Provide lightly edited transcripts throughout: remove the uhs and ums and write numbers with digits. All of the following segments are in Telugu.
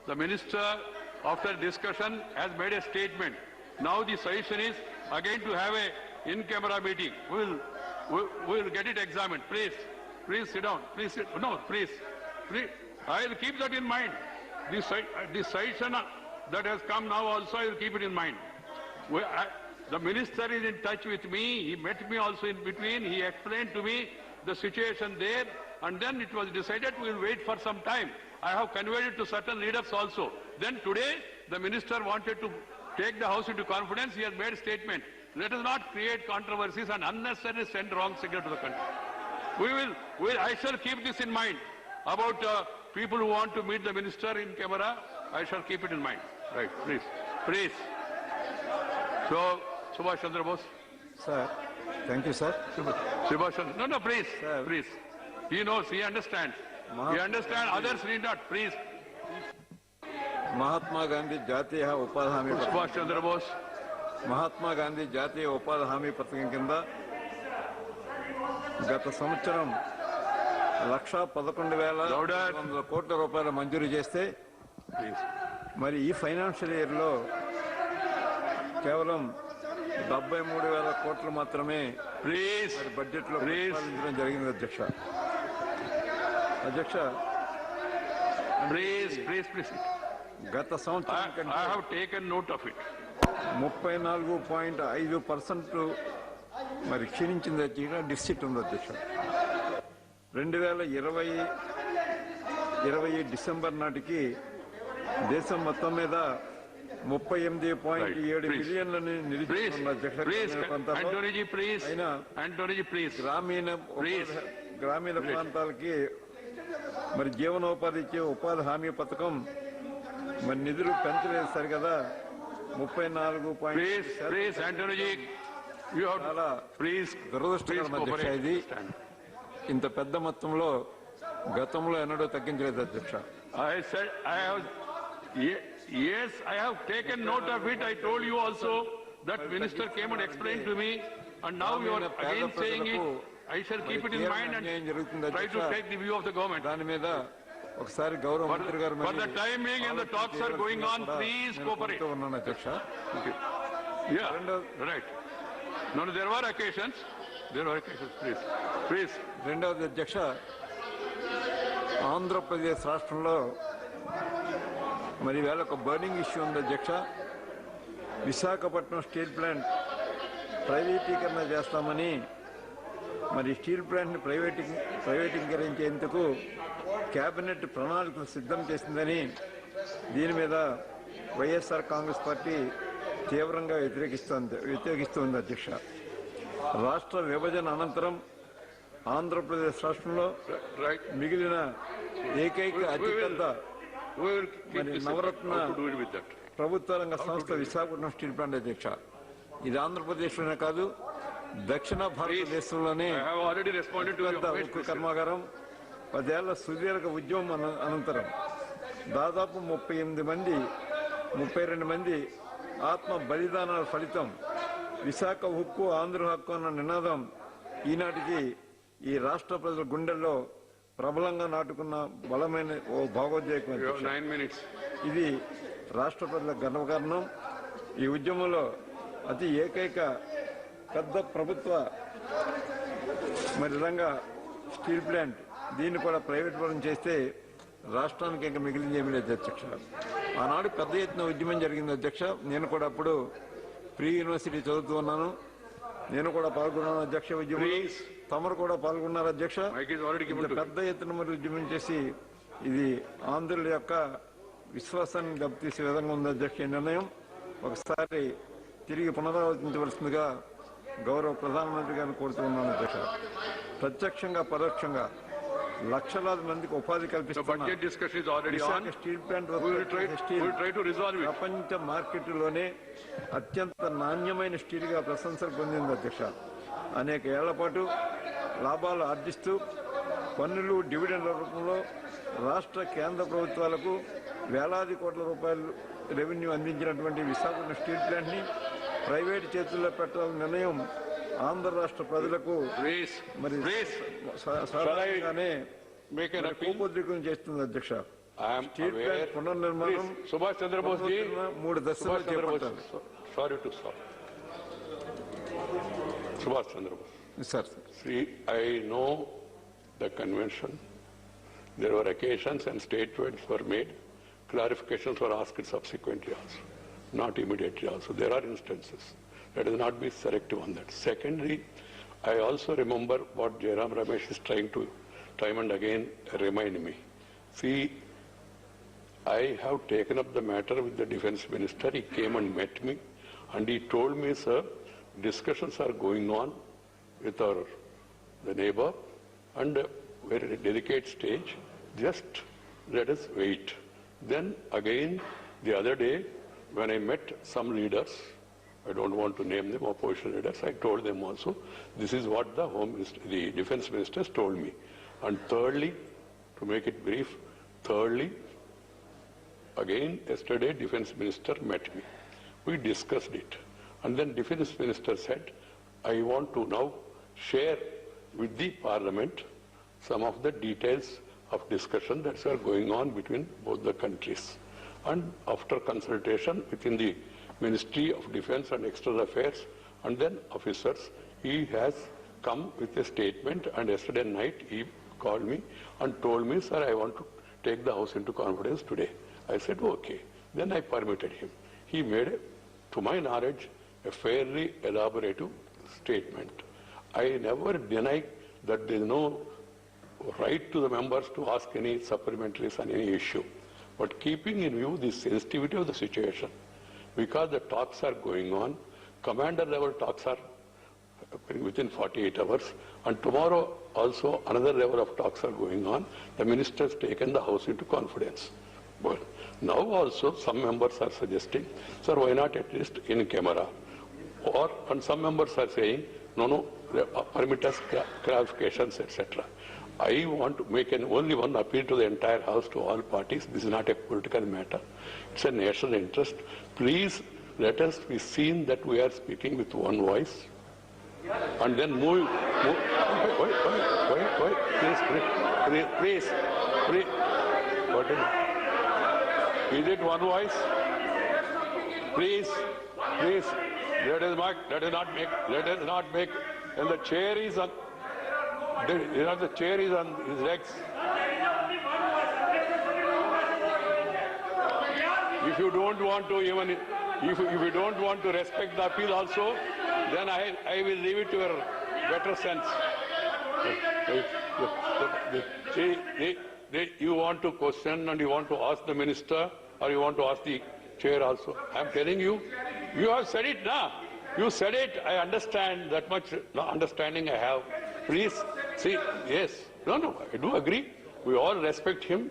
The minister, after discussion, has made a statement. Now the suggestion is again to have a in-camera meeting. We will get it examined. Please sit down. Please sit. No, please. I will keep that in mind. This suggestion that has come now also, I will keep it in mind. The minister is in touch with me. He met me also in between. He explained to me the situation there, and then it was decided we will wait for some time. I have conveyed it to certain leaders also. Then today, the minister wanted to take the House into confidence. He has made a statement. Let us not create controversies and unnecessarily send wrong signal to the country. I shall keep this in mind about people who want to meet the minister in camera. I shall keep it in mind. Right, please. So, Subhash Chandra Bose. Sir, thank you, sir. Subhash Chandra. No, please, sir. Please. He knows, he understands. He understands, others need not. Please. Mahatma Gandhi జాతీయ ఉపాధి హామీ సుభాష్ చంద్రబోస్ మహాత్మా గాంధీ జాతీయ ఉపాధి హామీ పథకం కింద గత సంవత్సరం 1,11,100 కోట్ల రూపాయలు మంజూరు చేస్తే మరి ఈ ఫైనాన్షియల్ ఇయర్లో కేవలం 73,000 కోట్లు మాత్రమే బడ్జెట్లో ప్రతిపాదించడం జరిగింది అధ్యక్ష గత సంవత్సరం 34.5% మరి క్షీణించింది అధ్యక్ష. డిఫిసిట్ ఉంది అధ్యక్ష. 2020 డిసెంబర్ నాటికి దేశం మొత్తం మీద 38.7 బిలియన్లని నిలిచిపోతున్న అధ్యక్ష. గ్రామీణ ప్రాంతాలకి మరి జీవనోపాధి ఇచ్చే ఉపాధి హామీ పథకం మరి నిధులు పెంచలేదు సరికదా. 34.5 దురదృష్టకరం అధ్యక్ష. ఇది ఇంత పెద్ద మొత్తంలో గతంలో ఎన్నడూ తగ్గించలేదు అధ్యక్ష. Yes, I have taken note of it. I told you also that minister came and explained to me, and now you are again saying it. I shall keep it in mind and try to take the view of the government. దాని మీద ఒకసారి గౌరవ మంత్రి గారు for the time being and the talks are going on, please cooperate. ఉన్నాను అధ్యక్ష. Yeah, right. No, there were occasions, please. రెండవది అధ్యక్ష, ఆంధ్రప్రదేశ్ రాష్ట్రంలో మరి వేళ ఒక బర్నింగ్ ఇష్యూ ఉంది అధ్యక్ష. విశాఖపట్నం స్టీల్ ప్లాంట్ ప్రైవేటీకరణ చేస్తామని మరి స్టీల్ ప్లాంట్ని ప్రైవేటీకరించేందుకు కేబినెట్ ప్రణాళికలు సిద్ధం చేసిందని దీని మీద వైఎస్ఆర్ కాంగ్రెస్ పార్టీ తీవ్రంగా వ్యతిరేకిస్తోంది అధ్యక్ష. రాష్ట్ర విభజన అనంతరం ఆంధ్రప్రదేశ్ రాష్ట్రంలో మిగిలిన ఏకైక అతిపెద్ద నవరత్న ప్రభుత్వ రంగ సంస్థ విశాఖపట్నం స్టీల్ ప్లాంట్ అధ్యక్ష. ఇది ఆంధ్రప్రదేశ్లోనే కాదు, దక్షిణ భారతదేశంలోనే ఉక్కు కర్మాగారం. 10 ఏళ్ల సుదీర్ఘ ఉద్యమం అనంతరం దాదాపు 32 మంది ఆత్మ బలిదానాల ఫలితం విశాఖ హక్కు ఆంధ్ర హక్కు అన్న నినాదం ఈనాటికి ఈ రాష్ట్ర ప్రజల గుండెల్లో ప్రబలంగా నాటుకున్న బలమైన ఓ భావోద్వేగం. ఇది రాష్ట్ర ప్రజల గర్వకారణం. ఈ ఉద్యమంలో ఏకైక పెద్ద ప్రభుత్వ మరి రంగ స్టీల్ ప్లాంట్ దీన్ని కూడా ప్రైవేట్ పరం చేస్తే రాష్ట్రానికి ఇంకా మిగిలింది ఏమీ లేదు అధ్యక్ష. ఆనాడు పెద్ద ఎత్తున ఉద్యమం జరిగింది అధ్యక్ష. నేను కూడా అప్పుడు ప్రీ యూనివర్సిటీ చదువుతూ ఉన్నాను. నేను కూడా పాల్గొన్నాను అధ్యక్ష ఉద్యమం. తమరు కూడా పాల్గొన్నారు అధ్యక్ష. పెద్ద ఎత్తున మరి ఉద్యమం చేసి ఇది ఆంధ్రుల యొక్క విశ్వాసాన్ని దెబ్బతీసే విధంగా ఉంది అధ్యక్ష. ఈ నిర్ణయం ఒకసారి తిరిగి పునరాలోచించవలసిందిగా గౌరవ ప్రధానమంత్రి గారిని కోరుతూ ఉన్నాను అధ్యక్ష. ప్రత్యక్షంగా పరోక్షంగా లక్షలాది మందికి ఉపాధి కల్పిస్తున్న స్టీల్ ప్లాంట్ ప్రపంచ మార్కెట్లోనే అత్యంత నాణ్యమైన స్టీల్ గా ప్రశంసలు పొందింది అధ్యక్ష. అనేక ఏళ్ల పాటు లాభాలు ఆర్జిస్తూ పన్నులు డివిడెండ్ల రూపంలో రాష్ట్ర కేంద్ర ప్రభుత్వాలకు వేలాది కోట్ల రూపాయలు రెవెన్యూ అందించినటువంటి విశాఖపట్నం స్టీల్ ప్లాంట్ ని ప్రైవేటు చేతుల్లో పెట్టాలనే నిర్ణయం ఆంధ్ర రాష్ట్ర ప్రజలకు మరి సాధారణంగానే కోపోద్రికం చేస్తుంది అధ్యక్ష. I am steel aware. Plant పునర్నిర్మాణం Please, Subhash Chandra Bose ji. మూడు దశల్లో Subhash Chandra Bose. చేపట్టాలి. Sorry to stop. Subhash Chandra Bose. Sir See, I know the convention. There were occasions and statements were made. Clarifications were asked subsequently also, not immediately also. There are instances. Let us not be selective on that. Secondly, I also remember what Jairam Ramesh is trying to time and again remind me. See, I have taken up the matter with the defense minister. He came and met me and he told me, sir, discussions are going on with the neighbor and we're at a delicate stage. Just let us wait. Then again, the other day, when I met some leaders, I don't want to name them, opposition leaders, I told them also, this is what the the defense ministers told me. And thirdly, to make it brief, thirdly, again, yesterday, defense minister met me. We discussed it. And then defense minister said, I want to now share with the parliament some of the details of discussion that are going on between both the countries. And after consultation within the Ministry of Defense and External Affairs and then officers, he has come with a statement, and yesterday night he called me and told me, sir, I want to take the House into confidence today. I said, okay. Then I permitted him. He made, to my knowledge, a fairly elaborative statement. I never deny that there is no right to the members to ask any supplementaries on any issue. But keeping in view the sensitivity of the situation, because the talks are going on, commander level talks are within 48 hours, and tomorrow also another level of talks are going on, the minister has taken the House into confidence. But now also some members are suggesting, sir, why not at least in camera? And some members are saying, no, permit us clarifications, etc. I want to make only one appeal to the entire House, to all parties. This is not a political matter. It's a national interest. Please let us be seen that we are speaking with one voice. And then move. Wait. Please. What is it one voice? Please. Let us not make, and the chair is on. The chair is on his legs. If you don't want to even, if you don't want to respect the appeal also, then I will leave it to your better sense. You want to question and you want to ask the minister, or you want to ask the chair also. I am telling you, you have said it now. You said it. I understand that much understanding I have. Please, see, yes. No, I do agree. We all respect him,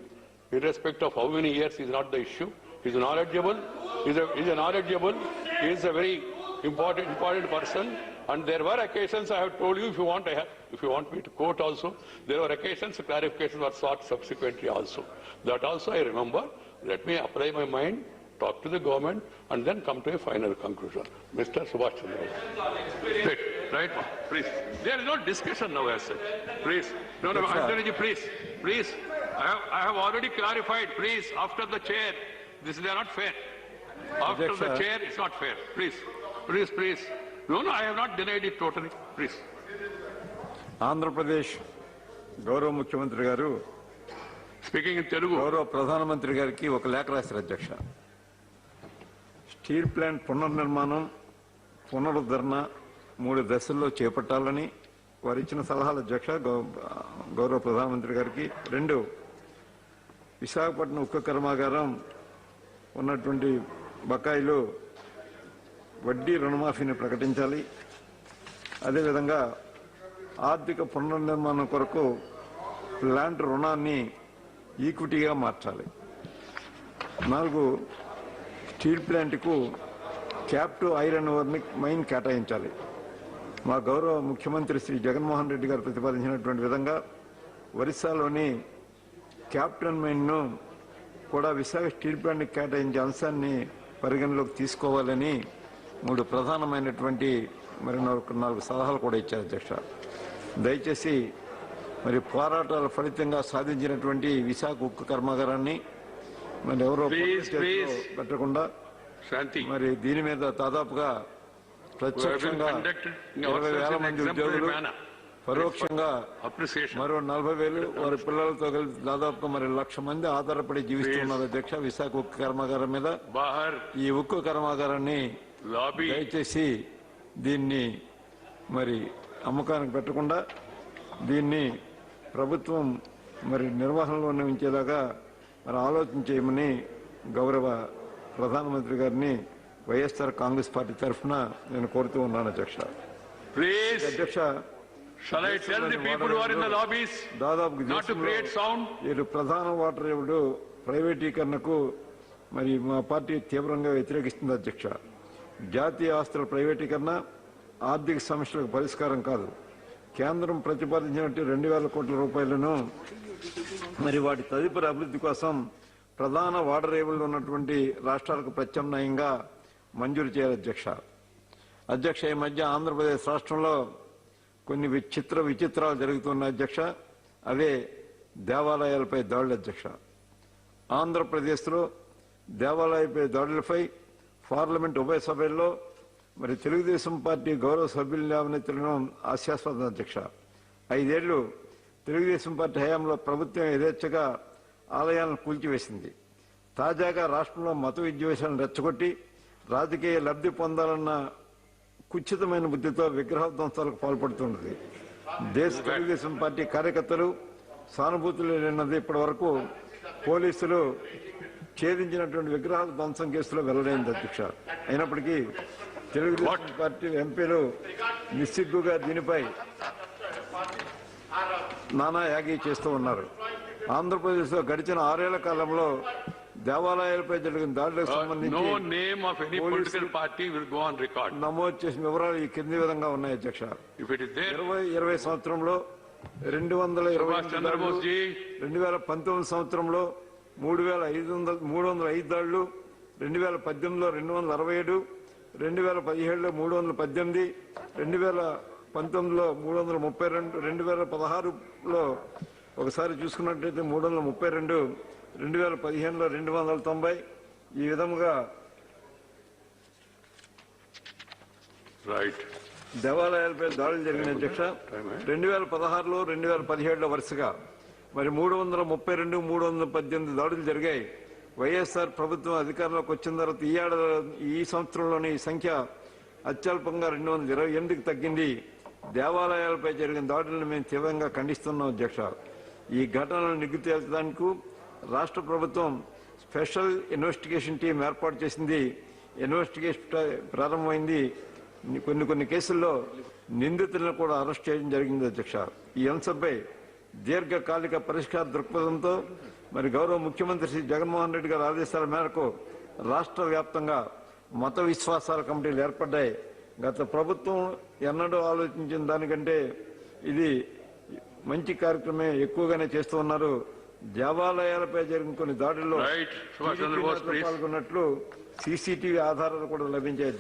irrespective of how many years is not the issue. He's knowledgeable. He's a very important person. And there were occasions, I have told you, if you want me to quote also, there were occasions, clarifications were sought subsequently also. That also I remember. Let me apply my mind, talk to the government, and then come to a final conclusion. Mr. Subhash Chandra Bose. Right, please. There is no discussion now as such. Please. No, Anthony, please. I have already clarified. Please, after the chair, they are not fair. After the chair, it's not fair. Please. No, I have not denied it totally. Please. Andhra Pradesh గౌరవ ముఖ్యమంత్రి గారు Speaking in Telugu. గౌరవ ప్రధానమంత్రి గారికి ఒక లేఖ రాశారు అధ్యక్ష. స్టీల్ ప్లాంట్ పునర్నిర్మాణం, పునరుద్ధరణ 3 దశల్లో చేపట్టాలని వారు ఇచ్చిన సలహాల అధ్యక్ష గౌరవ ప్రధానమంత్రి గారికి. 2, విశాఖపట్నం ఉక్కు కర్మాగారం ఉన్నటువంటి బకాయిలు వడ్డీ రుణమాఫీని ప్రకటించాలి. అదేవిధంగా ఆర్థిక పునర్నిర్మాణం కొరకు ప్లాంట్ రుణాన్ని ఈక్విటీగా మార్చాలి. 4, స్టీల్ ప్లాంట్కు క్యాప్టివ్ ఐరన్ ఓర్ని మైన్ కేటాయించాలి. మా గౌరవ ముఖ్యమంత్రి శ్రీ జగన్మోహన్ రెడ్డి గారు ప్రతిపాదించినటువంటి విధంగా ఒరిస్సాలోని క్యాప్టన్ మైన్ను కూడా విశాఖ స్టీల్ ప్లాంట్కి కేటాయించే అంశాన్ని పరిగణలోకి తీసుకోవాలని 3 ప్రధానమైనటువంటి మరి 4 సలహాలు కూడా ఇచ్చారు అధ్యక్ష. దయచేసి మరి పోరాటాల ఫలితంగా సాధించినటువంటి విశాఖ ఉక్కు కర్మాగారాన్ని మరి ఎవరో Please, చేతిలో please. పెట్టకుండా Shanti. మరి దీని మీద దాదాపుగా ప్రత్యక్షంగా conducted 20,000 మంది exemplary ఉద్యోగులు manner. పరోక్షంగా Appreciation. మరో 40,000 వారి పిల్లలతో కలిసి దాదాపుగా మరి 1,00,000 మంది ఆధారపడి జీవిస్తున్నారు అధ్యక్ష విశాఖ ఉక్కు కర్మాగారం మీద. Bahar, ఈ ఉక్కు కర్మాగారాన్ని lobby, దయచేసి దీన్ని మరి అమ్మకానికి పెట్టకుండా దీన్ని ప్రభుత్వం మరి నిర్వహణలోనే ఉంచేలాగా మరి ఆలోచన చేయమని గౌరవ ప్రధానమంత్రి గారిని వైఎస్ఆర్ కాంగ్రెస్ పార్టీ తరఫున నేను కోరుతూ ఉన్నాను అధ్యక్ష. please, అధ్యక్ష shall I tell the people who are in the lobbies దాదాపు not to create sound? ఈ ప్రధాన వాటర్ రేవుడు ప్రైవేటీకరణకు మరి మా పార్టీ తీవ్రంగా వ్యతిరేకిస్తుంది అధ్యక్ష. జాతీయ ఆస్తుల ప్రైవేటీకరణ ఆర్థిక సమస్యలకు పరిష్కారం కాదు. కేంద్రం ప్రతిపాదించినట్టు 2,000 కోట్ల రూపాయలను మరి వాటి తదుపరి అభివృద్ధి కోసం ప్రధాన వాటర్ రేవుల్లో ఉన్నటువంటి రాష్ట్రాలకు ప్రత్యామ్నాయంగా మంజూరు చేయాలి అధ్యక్ష. అధ్యక్ష ఈ మధ్య ఆంధ్రప్రదేశ్ రాష్ట్రంలో కొన్ని విచిత్రాలు జరుగుతున్నాయి అధ్యక్ష. అవే దేవాలయాలపై దాడులు అధ్యక్ష. ఆంధ్రప్రదేశ్లో దేవాలయాలపై దాడులపై పార్లమెంట్ ఉభయ సభల్లో మరి తెలుగుదేశం పార్టీ గౌరవ సభ్యులు లేవనెత్తడం హాస్యాస్పదం అధ్యక్ష. 5 ఏళ్లు తెలుగుదేశం పార్టీ హయాంలో ప్రభుత్వం యథేచ్ఛగా ఆలయాలను కూల్చివేసింది. తాజాగా రాష్ట్రంలో మత విద్వేషాలను రెచ్చగొట్టి రాజకీయ లబ్ధి పొందాలన్న కుచితమైన బుద్ధితో విగ్రహ ధ్వంసాలకు పాల్పడుతున్నది. దేశ తెలుగుదేశం పార్టీ కార్యకర్తలు సానుభూతులు లేనది ఇప్పటి వరకు పోలీసులు ఛేదించినటువంటి విగ్రహాల ధ్వంసం కేసులో వెల్లడైంది అధ్యక్ష. అయినప్పటికీ తెలుగుదేశం పార్టీ ఎంపీలు నిస్సిగ్గుగా దీనిపై నానా యాగి చేస్తూ ఉన్నారు. ఆంధ్రప్రదేశ్లో గడిచిన 6 ఏళ్ల కాలంలో దేవాలయాలపై జరిగిన దాడులకు no సంబంధించి name of any political party will go on record. నమోదు చేసిన వివరాలు ఈ కింది విధంగా ఉన్నాయి అధ్యక్ష. If it is there, 2020 సంవత్సరంలో 220 Chandra Bose ji, 2019 సంవత్సరంలో 305 దాడులు, 2018లో 267, 2017లో 318, 2019లో 332, 2016లో ఒకసారి చూసుకున్నట్లయితే 332, 2015లో 290. ఈ విధముగా right. దేవాలయాలపై దాడులు జరిగిన అధ్యక్ష. 2016లో 2017లో వరుసగా మరి 332, 318 దాడులు జరిగాయి. వైఎస్ఆర్ ప్రభుత్వం అధికారంలోకి వచ్చిన తర్వాత ఈ సంవత్సరంలోని ఈ సంఖ్య అత్యల్పంగా 228కి తగ్గింది. దేవాలయాలపై జరిగిన దాడులను మేము తీవ్రంగా ఖండిస్తున్నాం అధ్యక్ష. ఈ ఘటనలను నిగ్గు తేల్చడానికి రాష్ట్ర ప్రభుత్వం స్పెషల్ ఇన్వెస్టిగేషన్ టీం ఏర్పాటు చేసింది. ఇన్వెస్టిగేషన్ ప్రారంభమైంది. కొన్ని కేసుల్లో నిందితులను కూడా అరెస్ట్ చేయడం జరిగింది అధ్యక్ష. ఈ అంశంపై దీర్ఘకాలిక పరిష్కార దృక్పథంతో మరి గౌరవ ముఖ్యమంత్రి శ్రీ జగన్మోహన్ రెడ్డి గారి ఆదేశాల మేరకు రాష్ట్ర వ్యాప్తంగా మత విశ్వాసాల కమిటీలు ఏర్పడ్డాయి. గత ప్రభుత్వం ఎన్నడూ ఆలోచించిన దానికంటే ఇది మంచి కార్యక్రమే ఎక్కువగానే చేస్తూ ఉన్నారు. దేవాలయాలపై జరిగిన కొన్ని దాడుల్లో పాల్గొన్నట్లు సీసీటీవీ ఆధారాలు కూడా లభించాయి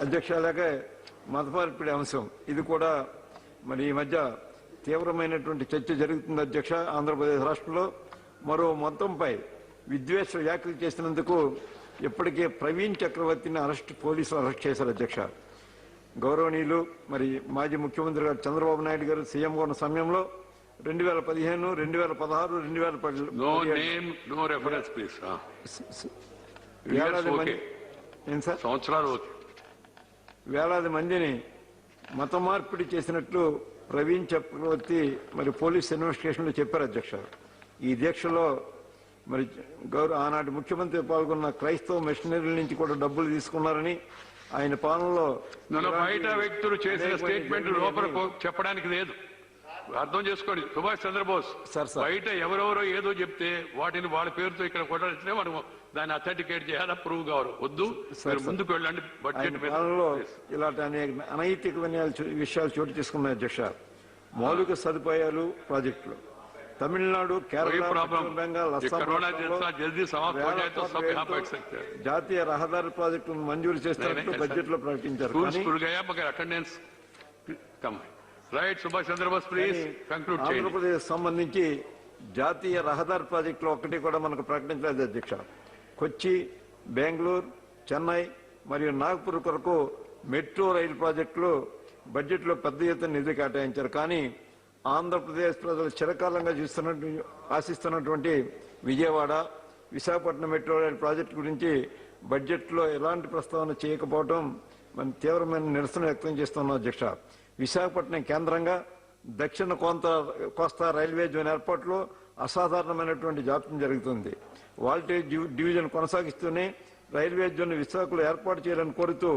అధ్యక్ష. అలాగే మత మార్పిడి అంశం ఇది కూడా మరి ఈ మధ్య తీవ్రమైనటువంటి చర్చ జరుగుతుంది అధ్యక్ష. ఆంధ్రప్రదేశ్ రాష్ట్రంలో మరో మతంపై విద్వేష వ్యాఖ్యలు చేసినందుకు ఇప్పటికే ప్రవీణ్ చక్రవర్తిని పోలీసులు అరెస్ట్ చేశారు అధ్యక్ష. గౌరవనీయులు మరి మాజీ ముఖ్యమంత్రి గారు చంద్రబాబు నాయుడు గారు సీఎంగా ఉన్న సమయంలో 2015, 2016, 2017 వేలాది మందిని మత మార్పిడి చేసినట్లు ప్రవీణ్ చక్రవర్తి మరి పోలీస్ ఇన్వెస్టిగేషన్లో చెప్పారు అధ్యక్ష. ఈ దీక్షలో మరి ఆనాటి ముఖ్యమంత్రి పాల్గొన్న క్రైస్తవ మిషనరీల నుంచి కూడా డబ్బులు తీసుకున్నారని ఆయన పాలనలో బయట వ్యక్తులు చేసిన స్టేట్మెంట్ లోపల చెప్పడానికి లేదు. అర్థం చేసుకోండి. సుభాష్ చంద్రబోస్ బయట ఎవరెవరో ఏదో చెప్తే వాటిని వాళ్ళ పేరుతో ఇక్కడ కొట్టాల్సిన మనం దాన్ని అథెంటికేట్ చేయాలా, ప్రూవ్ కావాలి. వద్దు, ముందుకు వెళ్ళండి. బడ్జెట్ ఇలాంటి అనేక అనైతికమైన విషయాలు చోటు తీసుకున్నాయి అధ్యక్ష. మౌలిక సదుపాయాలు ప్రాజెక్టులు తమిళనాడు, కేరళ, బెంగాల్, అస్సాం జాతీయ రహదారి ప్రాజెక్టులను మంజూరు చేస్తున్నట్టు బడ్జెట్ లో ప్రకటించారు. ఆంధ్రప్రదేశ్ సంబంధించి జాతీయ రహదారి ప్రాజెక్టులు ఒక్కటి కూడా మనకు ప్రకటించలేదు అధ్యక్ష. కొచ్చి, బెంగళూరు, చెన్నై మరియు నాగ్పూర్ కొరకు మెట్రో రైలు ప్రాజెక్టులు బడ్జెట్లో పెద్ద ఎత్తున నిధులు కేటాయించారు. కానీ ఆంధ్రప్రదేశ్ ప్రజలు చిరకాలంగా ఆశిస్తున్నటువంటి విజయవాడ, విశాఖపట్నం మెట్రో రైలు ప్రాజెక్టు గురించి బడ్జెట్లో ఎలాంటి ప్రస్తావన చేయకపోవడం మనం తీవ్రమైన నిరసన వ్యక్తం చేస్తున్నాం అధ్యక్ష. విశాఖపట్నం కేంద్రంగా దక్షిణ కోస్తా రైల్వే జోన్ ఏర్పాటులో అసాధారణమైనటువంటి జాప్యం జరుగుతుంది. వాల్టేజ్ డివిజన్ కొనసాగిస్తూనే రైల్వే జోన్ విశాఖలో ఏర్పాటు చేయాలని కోరుతూ